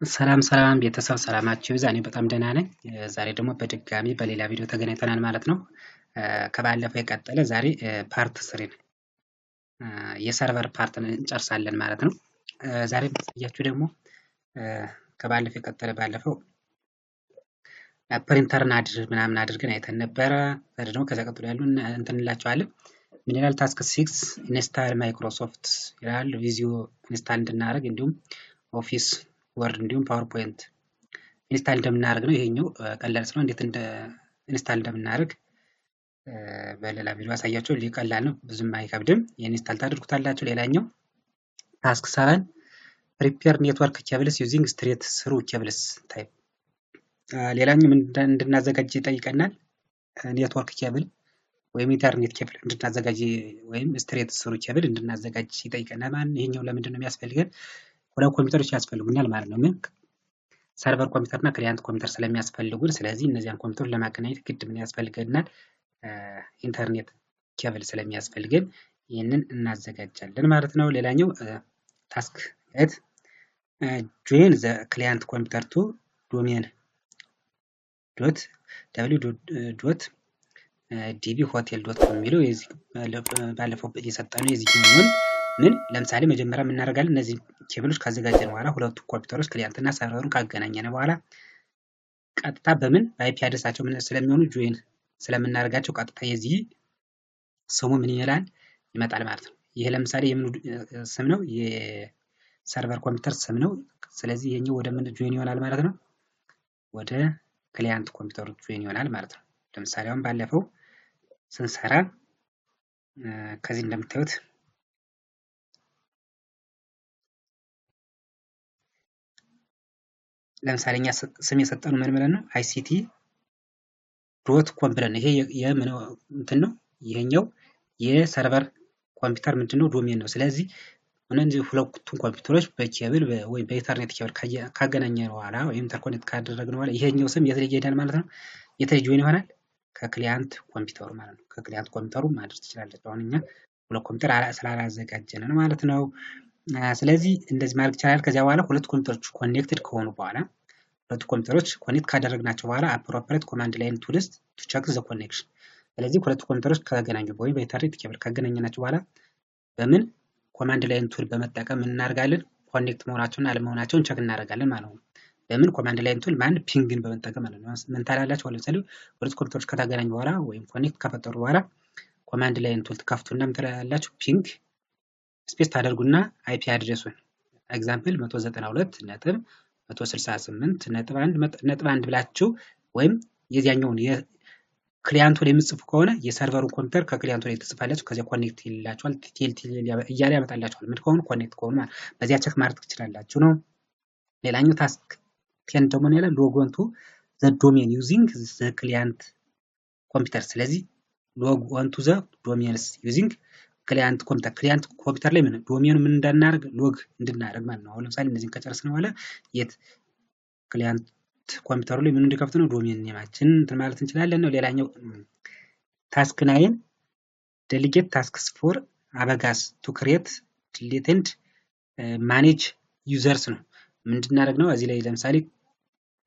ሰላም ቤተሰብ ሰላማችሁ ይብዛ። እኔ በጣም ደህና ነኝ። ዛሬ ደግሞ በድጋሚ በሌላ ቪዲዮ ተገናኝተናል ማለት ነው። ከባለፈው የቀጠለ ዛሬ ፓርት 3 የሰርቨር ፓርት እንጨርሳለን ማለት ነው። ዛሬ የማሳያችሁ ደግሞ ከባለፈው የቀጠለ ባለፈው ፕሪንተርን ምናምን አድርገን አይተን ነበረ። ዛሬ ደግሞ ከዛ ቀጥሎ ያሉ እንትን እንላቸዋለን። ምን ይላል? ታስክ 6 ኢንስታል ማይክሮሶፍት ይላል። ቪዚዮ ኢንስታል እንድናደርግ እንዲሁም ኦፊስ ወርድ እንዲሁም ፓወርፖይንት ኢንስታል እንደምናደርግ ነው። ይሄኛው ቀላል ስለሆነ እንዴት ኢንስታል እንደምናደርግ በሌላ ቪዲዮ አሳያችሁ። ቀላል ነው፣ ብዙም አይከብድም። ይሄን ኢንስታል ታደርጉታላችሁ። ሌላኛው ታስክ 7 ፕሪፔር ኔትወርክ ኬብልስ ዩዚንግ ስትሬት ስሩ ኬብልስ ታይፕ። ሌላኛው እንድናዘጋጅ ይጠይቀናል። ኔትወርክ ኬብል ወይም ኢንተርኔት ኬብል እንድናዘጋጅ ወይም ስትሬት ስሩ ኬብል እንድናዘጋጅ ይጠይቀናል ማለት ነው። ይሄኛው ለምንድን ነው የሚያስፈልገን? ሁለት ኮምፒውተሮች ያስፈልጉናል ማለት ነው። ምን ሰርቨር ኮምፒውተር እና ክሊያንት ኮምፒውተር ስለሚያስፈልጉን፣ ስለዚህ እነዚያን ኮምፒውተሮች ለማገናኘት ግድ ምን ያስፈልገናል? ኢንተርኔት ኬብል ስለሚያስፈልገን ይህንን እናዘጋጃለን ማለት ነው። ሌላኛው ታስክ 8 ጆይን ዘ ክሊያንት ኮምፒውተር ቱ ዶሜን ዶት ደብሊው ዶት ዲቢ ሆቴል ዶት ኮም የሚለው ባለፈው የሰጠነው የዚህኛውን ምን ለምሳሌ መጀመሪያ እናደርጋለን። እነዚህ ኬብሎች ካዘጋጀን በኋላ ሁለቱ ኮምፒውተሮች ክሊያንት እና ሰርቨሩን ካገናኘን በኋላ ቀጥታ በምን በአይፒ አድረሳቸው ምን ስለሚሆኑ ጆይን ስለምናደርጋቸው ቀጥታ የዚህ ስሙ ምን ይላል ይመጣል ማለት ነው። ይሄ ለምሳሌ የምን ስም ነው? የሰርቨር ኮምፒውተር ስም ነው። ስለዚህ ይሄኛው ወደ ምን ጆይን ይሆናል ማለት ነው? ወደ ክሊያንት ኮምፒውተር ጆይን ይሆናል ማለት ነው። ለምሳሌ አሁን ባለፈው ስንሰራ ከዚህ እንደምታዩት ለምሳሌ እኛ ስም የሰጠነው ምን ብለን ነው? አይሲቲ ዶት ኮም ብለን ነው። ይሄ የምን እንትን ነው? ይሄኛው የሰርቨር ኮምፒውተር ምንድነው? ዶሜን ነው። ስለዚህ እነዚህ ሁለቱን ኮምፒውተሮች በኬብል ወይም በኢንተርኔት ኬብል ካገናኘን በኋላ ወይም ኢንተርኮኔክት ካደረግን በኋላ ይሄኛው ስም የት ላይ ይሄዳል ማለት ነው? የት ላይ ጆይን ይሆናል? ከክሊያንት ኮምፒውተሩ ማለት ነው። ከክሊያንት ኮምፒውተሩ ማድረስ ትችላለች። አሁን እኛ ሁለት ኮምፒውተር ስላላዘጋጀን ነው ማለት ነው። ስለዚህ እንደዚህ ማድረግ ይቻላል። ከዚያ በኋላ ሁለት ኮምፒውተሮች ኮኔክትድ ከሆኑ በኋላ ሁለቱ ኮምፒውተሮች ኮኔክት ካደረግናቸው በኋላ አፕሮፕሬት ኮማንድ ላይን ቱልስ ቱ ቼክ ዘ ኮኔክሽን። ስለዚህ ሁለቱ ኮምፒውተሮች ከተገናኙ ወይም በኢንተርኔት ኬብል ካገናኘናቸው በኋላ በምን ኮማንድ ላይን ቱል በመጠቀም እናደርጋለን? ኮኔክት መሆናቸውን አለመሆናቸውን ቸክ እናደርጋለን ማለት ነው። በምን ኮማንድ ላይን ቱል ማን ፒንግን በመጠቀም ማለት ነው። ምን ታላላችሁ? ለምሳሌ ሁለት ኮምፒውተሮች ከተገናኙ በኋላ ወይም ኮኔክት ከፈጠሩ በኋላ ኮማንድ ላይን ቱል ትከፍቱና ምን ትላላችሁ? ፒንግ ስፔስ ታደርጉና አይፒ አድሬሱን ኤግዛምፕል 192.168.1 ብላችሁ ወይም የዚያኛውን የክሊያንቱ ላይ የምትጽፉ ከሆነ የሰርቨሩን ኮምፒውተር ከክሊያንቱ ላይ ትጽፋላችሁ። ከዚያ ኮኔክት ይላችኋል። እያለ ያመጣላችኋል። ምን ከሆኑ ኮኔክት ከሆኑ ማለት በዚያ ቸክ ማድረግ ትችላላችሁ ነው። ሌላኛው ታስክ 10 ደግሞ ነው ያለ ሎግ ኦን ቱ ዘ ዶሜን ዩዚንግ ዘ ክሊያንት ኮምፒውተር። ስለዚህ ሎግ ኦን ቱ ዘ ዶሜንስ ዩዚንግ ክሊያንት ኮምፒውተር ላይ ምን ዶሜኑ ምን እንዳናደርግ ሎግ እንድናደርግ ማለት ነው። አሁን ለምሳሌ እነዚህን ከጨረስን በኋላ የት ክሊያንት ኮምፒውተሩ ላይ ምን እንዲከፍት ነው ዶሜን ኔማችን እንትን ማለት እንችላለን ነው። ሌላኛው ታስክ 9 ዴሊጌት ታስክስ ፎር አበጋዝ ቱ ክሬት ዲሊት ኤንድ ማኔጅ ዩዘርስ ነው። ምንድናደርግ ነው? እዚህ ላይ ለምሳሌ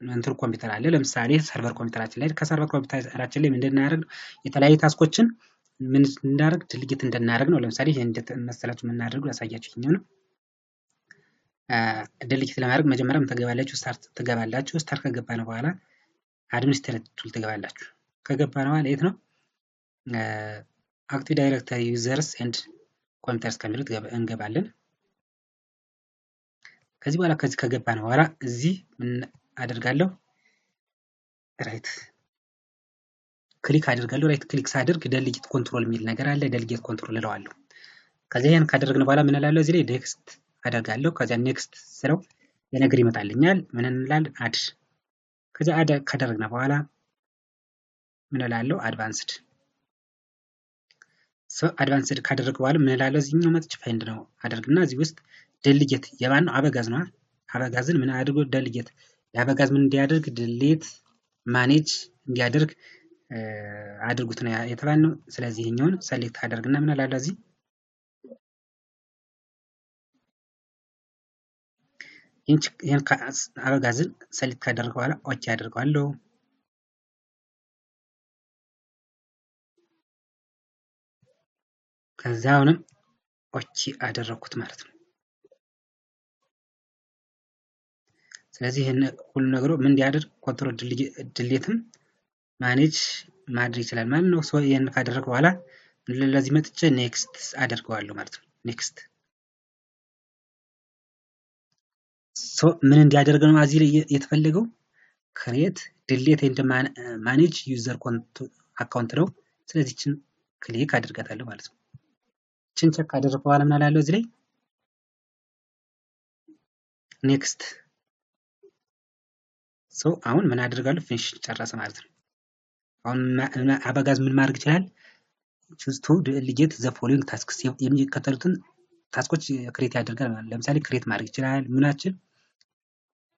እንትን ኮምፒውተር አለ። ለምሳሌ ሰርቨር ኮምፒውተራችን ላይ ከሰርቨር ኮምፒውተራችን ላይ ምንድናደርግ ነው? የተለያዩ ታስኮችን ምን እንዳደርግ ድልጊት እንደናደርግ ነው። ለምሳሌ ይሄን እንደተመሰላችሁ የምናደርገው ያሳያችሁ ይሄኛው ነው። ድልጊት ለማድረግ መጀመሪያ ትገባላችሁ፣ ስታርት ትገባላችሁ። ስታርት ከገባን በኋላ አድሚኒስትሬት ቱል ትገባላችሁ። ከገባን በኋላ የት ነው አክቲቭ ዳይሬክተሪ ዩዘርስ ኤንድ ኮምፒውተርስ ከሚሉት እንገባለን። ከዚህ በኋላ ከዚህ ከገባን በኋላ እዚህ ምን አደርጋለሁ? ራይት ክሊክ አድርጋለሁ። ራይት ክሊክ ሳደርግ ዴሊጌት ኮንትሮል የሚል ነገር አለ። ዴሊጌት ኮንትሮል እለዋለሁ። ከዚያ ያን ካደረግን በኋላ ምን እላለሁ? እዚህ ላይ ኔክስት አደርጋለሁ። ከዚያ ኔክስት ስለው የነገር ይመጣልኛል። ምን እንላለን? አድ። ከዚያ አድ ካደረግን በኋላ ምን እላለሁ? አድቫንስድ። አድቫንስድ ካደረግ በኋላ ምን እላለሁ? እዚህኛው መጥቼ ፋይንድ ነው አደርግና እዚህ ውስጥ ዴሊጌት የማን ነው? አበጋዝ ነው። አበጋዝን ምን አድርጎ ዴሊጌት የአበጋዝ ምን እንዲያደርግ ዲሊት ማኔጅ እንዲያደርግ አድርጉት ነው የተባልነው። ስለዚህ ይሄኛውን ሰሌክት አደርግና ምን እላለሁ? እዚህ ይህን አበጋዝን ሰሊክት ካደረገ በኋላ ኦኬ አደርገዋለሁ። ከዛ አሁንም ኦኬ አደረኩት ማለት ነው። ስለዚህ ይህን ሁሉ ነገሩ ምን እንዲያደርግ ኮንትሮል ድሌትም ማኔጅ ማድረግ ይችላል ማለት ነው። ሶ ይህን ካደረገ በኋላ ለዚህ መጥቼ ኔክስት አደርገዋለሁ ማለት ነው። ኔክስት ሶ ምን እንዲያደርግ ነው እዚህ ላይ የተፈለገው? ክሬት ድሌት ኤንድ ማኔጅ ዩዘር አካውንት ነው። ስለዚህ ችን ክሊክ አድርጋታለሁ ማለት ነው። ችን ቸክ ካደረግኩ በኋላ ምን አላለሁ እዚህ ላይ ኔክስት። ሶ አሁን ምን አደርጋለሁ? ፊኒሽ ጨረሰ ማለት ነው። አሁን አበጋዝ ምን ማድረግ ይችላል? ቹዝ ቱ ዲሊጌት ዘ ፎሎዊንግ ታስክስ የሚከተሉትን ታስኮች ክሬት ያደርጋል ማለት ነው። ለምሳሌ ክሬት ማድረግ ይችላል ምናችን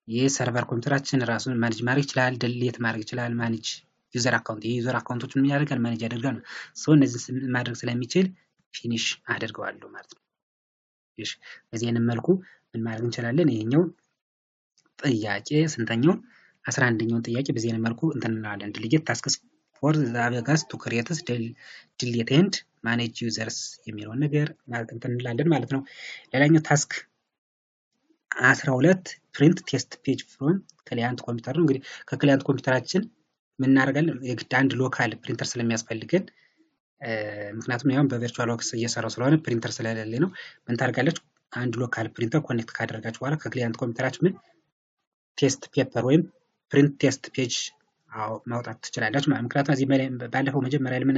የሰርቨር ኮምፒውተራችን ራሱን ማኔጅ ማድረግ ይችላል። ድሌት ማድረግ ይችላል። ማኔጅ ዩዘር አካውንት የዩዘር አካውንቶችን ምን ያደርጋል? ማኔጅ ያደርጋል። ሶ እነዚህ ማድረግ ስለሚችል ፊኒሽ አደርገዋለሁ ማለት ነው። እሺ በዚህ አይነት መልኩ ምን ማድረግ እንችላለን? ይሄኛው ጥያቄ ስንተኛው 11ኛውን ጥያቄ በዚህ አይነት መልኩ እንትን እንላለን። ዲሊጌት ታስክስ ፎር ዘ አበጋዝ ቱ ክሬትስ ዲሌት ኤንድ ማኔጅ ዩዘርስ የሚለውን ነገር እንትን እንላለን ማለት ነው። ሌላኛው ታስክ 12 ፕሪንት ቴስት ፔጅ ፍሮም ክሊያንት ኮምፒውተር ነው። እንግዲህ ከክሊያንት ኮምፒውተራችን ምን እናደርጋለን? የግድ አንድ ሎካል ፕሪንተር ስለሚያስፈልገን ምክንያቱም ያው በቨርቹዋል ቦክስ እየሰራው ስለሆነ ፕሪንተር ስለሌለ ነው። ምን ታደርጋለች? አንድ ሎካል ፕሪንተር ኮኔክት ካደረጋችሁ በኋላ ከክሊያንት ኮምፒውተራችሁ ምን ቴስት ፔፐር ወይም ፕሪንት ቴስት ፔጅ ማውጣት ትችላላችሁ ማለት። ምክንያቱም እዚህ ባለፈው መጀመሪያ ላይ ምን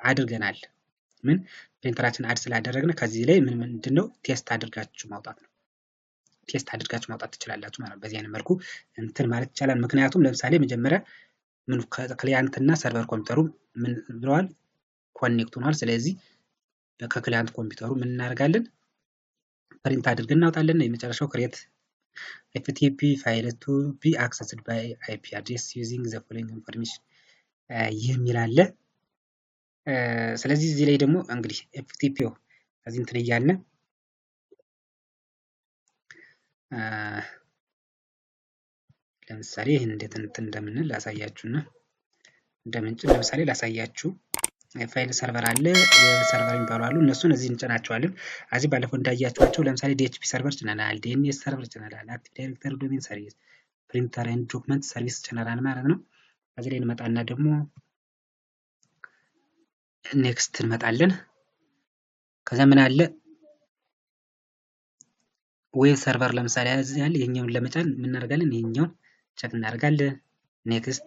አድርገናል? ምን ፕሪንተራችን አድ ስላደረግን ከዚህ ላይ ምንድነው ቴስት አድርጋችሁ ማውጣት ነው። ቴስት አድርጋችሁ ማውጣት ትችላላችሁ ማለት ነው። በዚህ አይነት መልኩ እንትን ማለት ይቻላል። ምክንያቱም ለምሳሌ መጀመሪያ ምን ክሊያንት እና ሰርቨር ኮምፒውተሩ ምን ብለዋል? ኮኔክት ሆኗል። ስለዚህ ከክሊያንት ኮምፒውተሩ ምን እናደርጋለን? ፕሪንት አድርገን እናውጣለን። የመጨረሻው ክሬት ኤፍቲፒ ፋይል ቱ ቢ አክሰስድ ባይ አይፒ አድሬስ ዩዚንግ ዘ ፎሎዊንግ ኢንፎርሜሽን የሚል አለ። ስለዚህ እዚህ ላይ ደግሞ እንግዲህ ኤፍቲፒው ከዚህ እንትን እያለ ለምሳሌ ይህን እንዴት እንትን እንደምንል ላሳያችሁና እንደምንጭን ለምሳሌ ላሳያችሁ። ፋይል ሰርቨር አለ፣ ዌብ ሰርቨር የሚባሉ አሉ። እነሱን እዚህ እንጭናቸዋለን። እዚህ ባለፈው እንዳያችኋቸው ለምሳሌ ዲኤችፒ ሰርቨር ጭነናል፣ ዲኤንኤስ ሰርቨር ጭነናል፣ አክቲቭ ዳይሬክተሪ ዶሜን ሰርቪስ፣ ፕሪንተር ኤንድ ዶክመንት ሰርቪስ ጭነናል ማለት ነው። ከዚህ ላይ እንመጣና ደግሞ ኔክስት እንመጣለን። ከዛ ምን አለ ዌብ ሰርቨር ለምሳሌ ያለ ይሄኛውን ለመጫን ምን እናደርጋለን? ይሄኛውን ቸክ እናደርጋለን። ኔክስት፣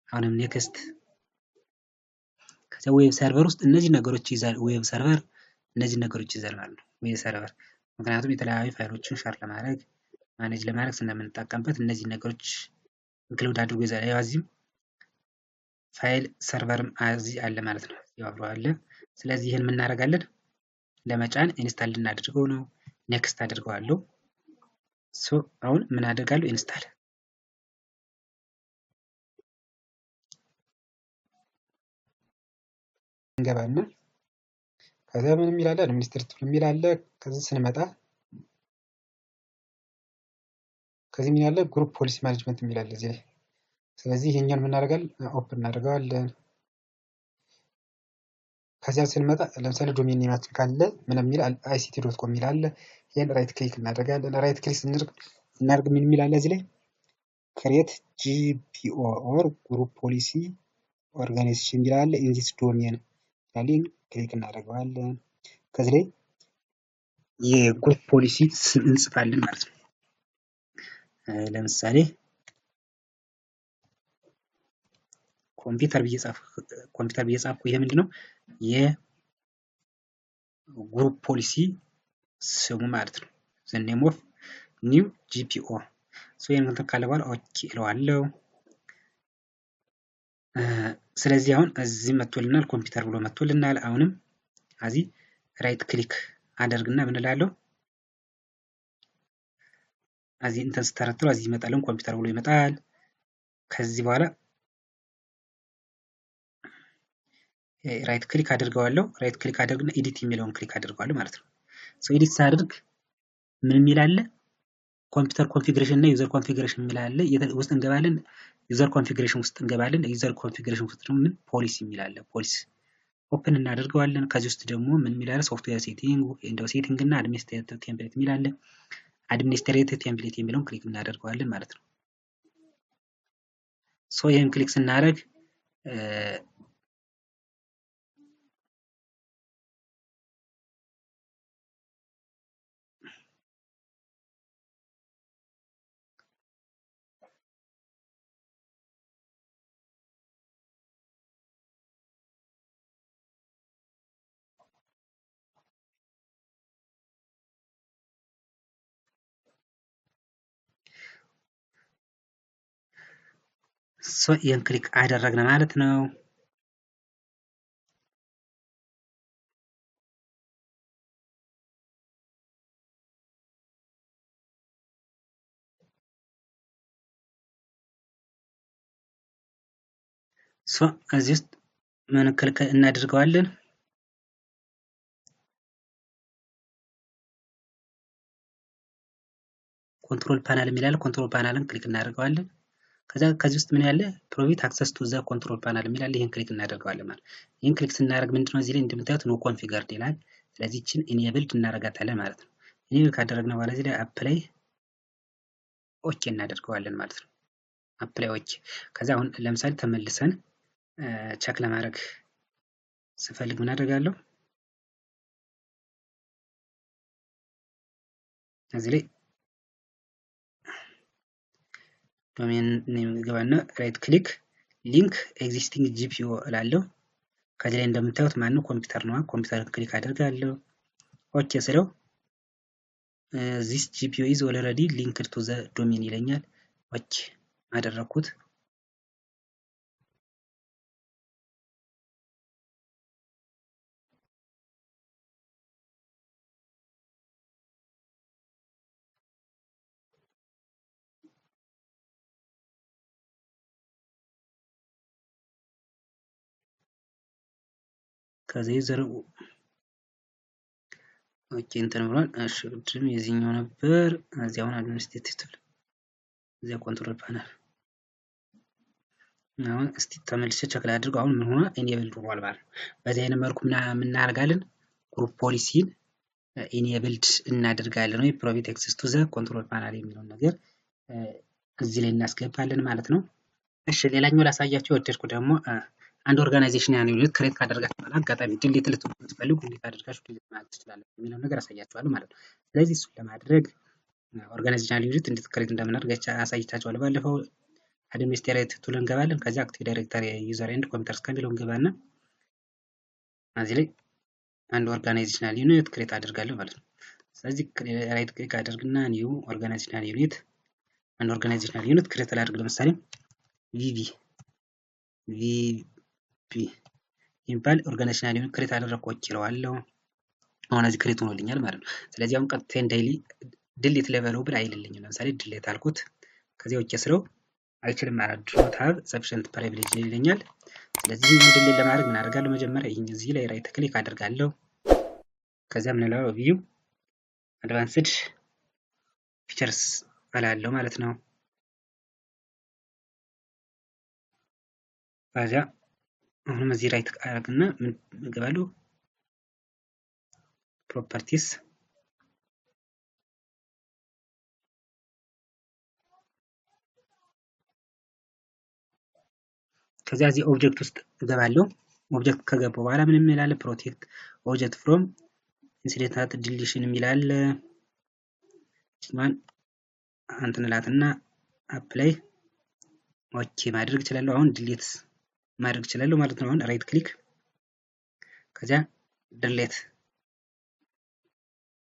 አሁንም ኔክስት። ከዛ ዌብ ሰርቨር ውስጥ እነዚህ ነገሮች ይዛል። ዌብ ሰርቨር እነዚህ ነገሮች ይዛል ማለት ነው። ዌብ ሰርቨር ምክንያቱም የተለያዩ ፋይሎችን ሸር ለማድረግ ማኔጅ ለማድረግ ስለምንጠቀምበት እነዚህ ነገሮች ኢንክሉድ አድርጎ ይዛል። ያው እዚህም ፋይል ሰርቨርም እዚህ አለ ማለት ነው። ያው አብሮ አለ። ስለዚህ ይሄን ምን እናደርጋለን? ለመጫን ኢንስታል ልናደርገው ነው። ኔክስት አድርገዋለሁ። ሶ አሁን ምን አደርጋለሁ? ኢንስታል እንገባና ከዛ ምን የሚል አለ? አድሚኒስትሬቲቭ የሚል አለ። ከዚህ ስንመጣ ከዚህ ምን ያለ ግሩፕ ፖሊሲ ማኔጅመንት የሚል አለ እዚህ ላይ። ስለዚህ ይሄኛውን ምን እናደርጋለን? ኦፕን እናደርገዋለን። ከዚያ ስንመጣ ለምሳሌ ዶሜን ኔማችን ካለ ምን የሚል ICT.com የሚል አለ። ይሄን ራይት ክሊክ እናደርጋለን። ራይት ክሊክ ስናደርግ ምን የሚል አለ እዚህ ላይ ክሬት GPO ኦር ግሩፕ ፖሊሲ ኦርጋናይዜሽን የሚል አለ። ኢንዚስ ዶሜን ያለን ክሊክ እናደርገዋለን። ከዚህ ላይ የግሩፕ ፖሊሲ እንጽፋለን ማለት ነው። ለምሳሌ ኮምፒውተር ብዬ ጻፍኩ። ይሄ ምንድነው? የግሩፕ ፖሊሲ ስሙ ማለት ነው። ዘ ኔም ኦፍ ኒው GPO ሶ ይሄን እንትን ካለ በኋላ ኦኬ እለዋለሁ። ስለዚህ አሁን እዚህ መጥቶልናል፣ ኮምፒውተር ብሎ መጥቶልናል። አሁንም እዚህ ራይት ክሊክ አደርግና ምን እላለሁ? እዚህ እንትን ስተረትረው እዚህ ይመጣልን፣ ኮምፒውተር ብሎ ይመጣል። ከዚህ በኋላ ራይት ክሊክ አድርገዋለሁ። ራይት ክሊክ አድርግና ኤዲት የሚለውን ክሊክ አድርገዋለሁ ማለት ነው። ሶ ኤዲት ሳደርግ ምን የሚል አለ? ኮምፒውተር ኮንፊግሬሽን እና ዩዘር ኮንፊግሬሽን የሚል አለ። ውስጥ እንገባለን። ዩዘር ኮንፊግሬሽን ውስጥ እንገባለን። ዩዘር ኮንፊግሬሽን ውስጥ ደግሞ ምን ፖሊሲ የሚል አለ። ፖሊሲ ኦፕን እናደርገዋለን። ከዚህ ውስጥ ደግሞ ምን የሚል አለ? ሶፍትዌር ሴቲንግ፣ ዊንዶው ሴቲንግ እና አድሚኒስትሬቲቭ ቴምፕሌት የሚል አለ። አድሚኒስትሬቲቭ ቴምፕሌት የሚለውን ክሊክ እናደርገዋለን ማለት ነው። ሶ ይህን ክሊክ ስናደርግ ይህን ክሊክ አደረግን ማለት ነው። እዚህ ውስጥ ምን ክሊክ እናደርገዋለን? ኮንትሮል ፓናል የሚላል ኮንትሮል ፓናልን ክሊክ እናደርገዋለን። ከዚህ ውስጥ ምን ያለ ፕሮቪት አክሰስ ቱ ዘ ኮንትሮል ፓናል የሚላል ይህን ክሊክ እናደርገዋለን ማለት። ይህን ክሊክ ስናደርግ ምንድነው እዚህ ላይ እንደምታዩት ኖ ኮንፊገርድ ይላል። ስለዚህ እችን ኢኔብልድ እናደርጋታለን ማለት ነው። ኢኔብል ካደረግን በኋላ እዚህ ላይ አፕላይ ኦኬ እናደርገዋለን ማለት ነው። አፕላይ ኦኬ። ከዛ አሁን ለምሳሌ ተመልሰን ቸክ ለማድረግ ስፈልግ ምን አደርጋለሁ? እዚህ ላይ ዶሜን ኔም ገባና ራይት ክሊክ ሊንክ ኤግዚስቲንግ ጂፒኦ እላለሁ። ከዚህ ላይ እንደምታዩት ማነው ኮምፒውተር ነው። ኮምፒውተር ክሊክ አደርጋለሁ። ኦኬ ስለው ዚስ ጂፒኦ ኢዝ ኦልሬዲ ሊንክድ ቱ ዘ ዶሜን ይለኛል። ኦኬ አደረኩት። ከዚህ ዘር ኦኬ እንትን ብሏል። እሺ ቅድም የዚህኛው ነበር። እዚህ አሁን አድሚኒስትሬቲቭ እዚያ ኮንትሮል ፓናል አሁን እስቲ ተመልሼ ቸክ ላድርገው። አሁን ምን ሆነ? ኢኔብል ሆኗል ማለት ነው። በዚህ አይነት መልኩ ምን እናደርጋለን? ግሩፕ ፖሊሲን ኢኔብልድ እናደርጋለን ወይ ፕሮቪት አክሰስ ቱ ዘ ኮንትሮል ፓናል የሚለውን ነገር እዚህ ላይ እናስገባለን ማለት ነው። እሺ ሌላኛው ላሳያችሁ የወደድኩ ደግሞ አንድ ኦርጋናይዜሽናል ዩኒት ክሬት ካደረጋችሁ በኋላ አጋጣሚ ዲሊት ልትፈልጉ እንዴት አድርጋችሁ ዲሊት ማለት ትችላላችሁ የሚለው ነገር አሳያችኋለሁ ማለት ነው። ስለዚህ እሱን ለማድረግ ኦርጋናይዜሽናል ዩኒት እንዴት ክሬት እንደምናደርግ አሳይቻችኋለሁ ባለፈው። አድሚኒስትሬቲቭ ቱል እንገባለን። ከዚያ አክቲቭ ዳይሬክተሪ ዩዘር ኤንድ ኮምፒውተርስ ከሚለው እንገባና እዚህ ላይ አንድ ኦርጋናይዜሽናል ዩኒት ክሬት አደርጋለሁ ማለት ነው። ስለዚህ ራይት ክሊክ አደርግና ኒው ኦርጋናይዜሽናል ዩኒት አንድ ኦርጋናይዜሽናል ዩኒት ክሬት ላድርግ። ለምሳሌ ቪቪ የሚባል ኦርጋናይዜሽናል ዩኒት ክሬት አደረግኩ እችላለሁ። አሁን እዚህ ክሬት ሆኖልኛል ማለት ነው። ስለዚህ አሁን ቀጥታ ዲሊት ሌቨል ብል አይልልኝም። ለምሳሌ ዲሊት አልኩት። ከዚያ ውጭ ስለው አይችልም ማለት ዶንት ሃቭ ሰፊሽንት ፕሪቪሌጅ ይለኛል። ስለዚህ ይህን ዲሊት ለማድረግ ምን አደርጋለሁ? መጀመሪያ ይህን እዚህ ላይ ራይት ክሊክ አደርጋለሁ። ከዚያ ምን እላለሁ? ቪው አድቫንስድ ፊቸርስ እላለሁ ማለት ነው። ከዚያ አሁንም እዚህ ራይት አደርግና ምን እገባለሁ? ፕሮፐርቲስ ከዚያ እዚህ ኦብጀክት ውስጥ እገባለሁ። ኦብጀክት ከገባሁ በኋላ ምን የሚላል? ፕሮቴክት ኦብጀክት ፍሮም ኢንሲደንታል ዲሊሽን የሚላል ማን አንተንላትና አፕላይ ኦኬ ማድረግ እችላለሁ። አሁን ዲሊት ማድረግ እችላለሁ ማለት ነው። አሁን ራይት ክሊክ ከዚያ ዲሊት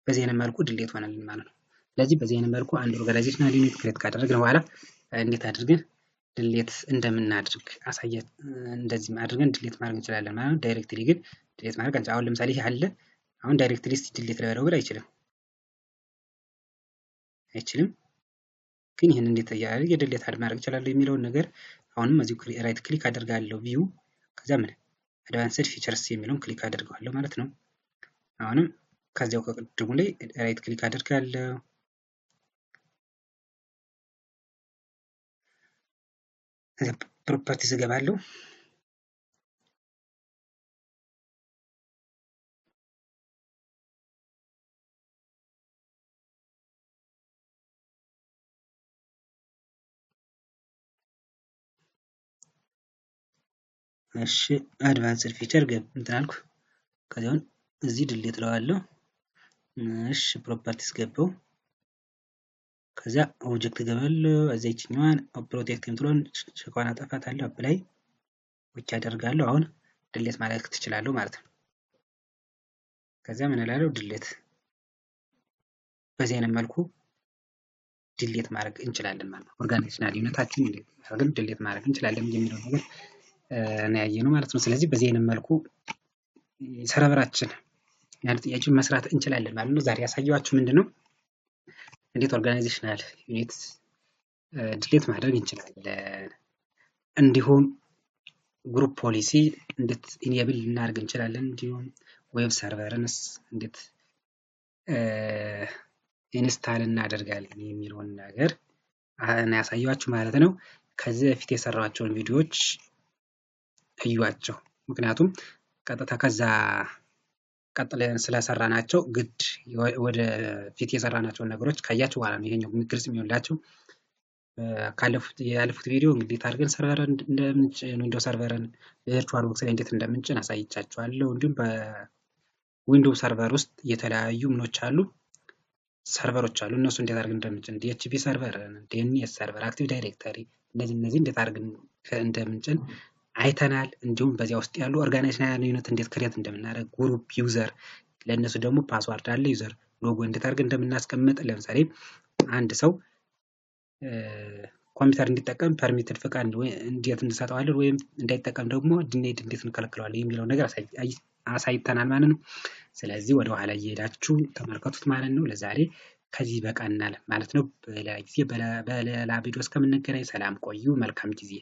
በዚህ አይነት መልኩ ዲሊት ሆነልን ማለት ነው። ስለዚህ በዚህ አይነት መልኩ አንድ ኦርጋናይዜሽናል ዩኒት ክሬት ካደረግን በኋላ እንዴት አድርገን ዲሊት እንደምናደርግ አሳየን። እንደዚህ አድርገን ዲሊት ማድረግ እንችላለን ማለት ነው። ዳይሬክትሊ ግን ዲሊት ማድረግ አንቺ አሁን ለምሳሌ ይሄ አለ። አሁን ዳይሬክትሊ ዲሊት ልበለው ብል አይችልም። ግን ይህን እንዴት እያደረገ ዲሊት ማድረግ እችላለሁ የሚለውን ነገር አሁንም እዚሁ ራይት ክሊክ አደርጋለሁ። ቪው ከዛ ምን አድቫንስድ ፊቸርስ የሚለውን ክሊክ አደርገዋለሁ ማለት ነው። አሁንም ከዚያው ከቅድሙ ላይ ራይት ክሊክ አድርጋለሁ። ፕሮፐርቲስ እገባለሁ። እሺ አድቫንስድ ፊቸር እንትን አልኩ። ከዚያውን እዚህ ድሌት እለዋለሁ። እሺ ፕሮፐርቲስ ገባው። ከዚያ ኦብጀክት እገባለሁ። እዚያ ይችኛዋን ፕሮቴክት የምትለውን ሸኳን አጠፋታለሁ። አፕላይ ኦኬ አደርጋለሁ። አሁን ድሌት ማለት ትችላለሁ ማለት ነው። ከዚያ ምን እላለሁ? ድሌት። በዚህ አይነት መልኩ ድሌት ማድረግ እንችላለን ማለት ነው። ኦርጋናይዜሽናል ዩኒታችን እንዴት ድሌት ማድረግ እንችላለን የሚለው ነገር ነው ያየነው ማለት ነው። ስለዚህ በዚህ አይነት መልኩ ሰርቨራችን ያን ጥያቄ መስራት እንችላለን ማለት ነው። ዛሬ ያሳየኋችሁ ምንድነው እንዴት ኦርጋናይዜሽናል ዩኒት ድሌት ማድረግ እንችላለን፣ እንዲሁም ግሩፕ ፖሊሲ እንዴት ኢኔብል ልናደርግ እንችላለን፣ እንዲሁም ዌብ ሰርቨርንስ እንዴት ኢንስታል እናደርጋለን የሚለውን ነገር ያሳየኋችሁ ማለት ነው። ከዚህ በፊት የሰራኋቸውን ቪዲዮዎች እዩዋቸው። ምክንያቱም ቀጥታ ከዛ ቀጥለን ስለሰራናቸው ግድ ወደ ፊት የሰራናቸውን ነገሮች ካያችሁ በኋላ ነው ይሄኛው ግልጽ የሚሆንላችሁ። ያለፉት ቪዲዮ እንግዲህ አድርገን ሰርቨርን እንደምንጭን ዊንዶውስ ሰርቨርን ቨርቹዋል ቦክስ ላይ እንዴት እንደምንጭን አሳይቻችኋለሁ። እንዲሁም በዊንዶውስ ሰርቨር ውስጥ የተለያዩ ምኖች አሉ፣ ሰርቨሮች አሉ። እነሱ እንዴት አድርገን እንደምንጭን ዲኤችሲፒ ሰርቨርን፣ ዲኤንኤስ ሰርቨር፣ አክቲቭ ዳይሬክተሪ እነዚህ እንዴት አድርገን እንደምንጭን አይተናል። እንዲሁም በዚያ ውስጥ ያሉ ኦርጋናይዜሽናል ዩኒት እንዴት ክሬት እንደምናደርግ፣ ግሩፕ ዩዘር ለእነሱ ደግሞ ፓስዋርድ አለ፣ ዩዘር ሎጎ እንዴት አድርገን እንደምናስቀምጥ። ለምሳሌ አንድ ሰው ኮምፒውተር እንዲጠቀም ፐርሚትድ ፍቃድ እንዴት እንሰጠዋለን ወይም እንዳይጠቀም ደግሞ ዲኔድ እንዴት እንከለክለዋለን የሚለው ነገር አሳይተናል ማለት ነው። ስለዚህ ወደ ኋላ እየሄዳችሁ ተመልከቱት ማለት ነው። ለዛሬ ከዚህ በቃናል ማለት ነው። በሌላ ጊዜ በሌላ ቪዲዮ እስከምንገናኝ ሰላም ቆዩ። መልካም ጊዜ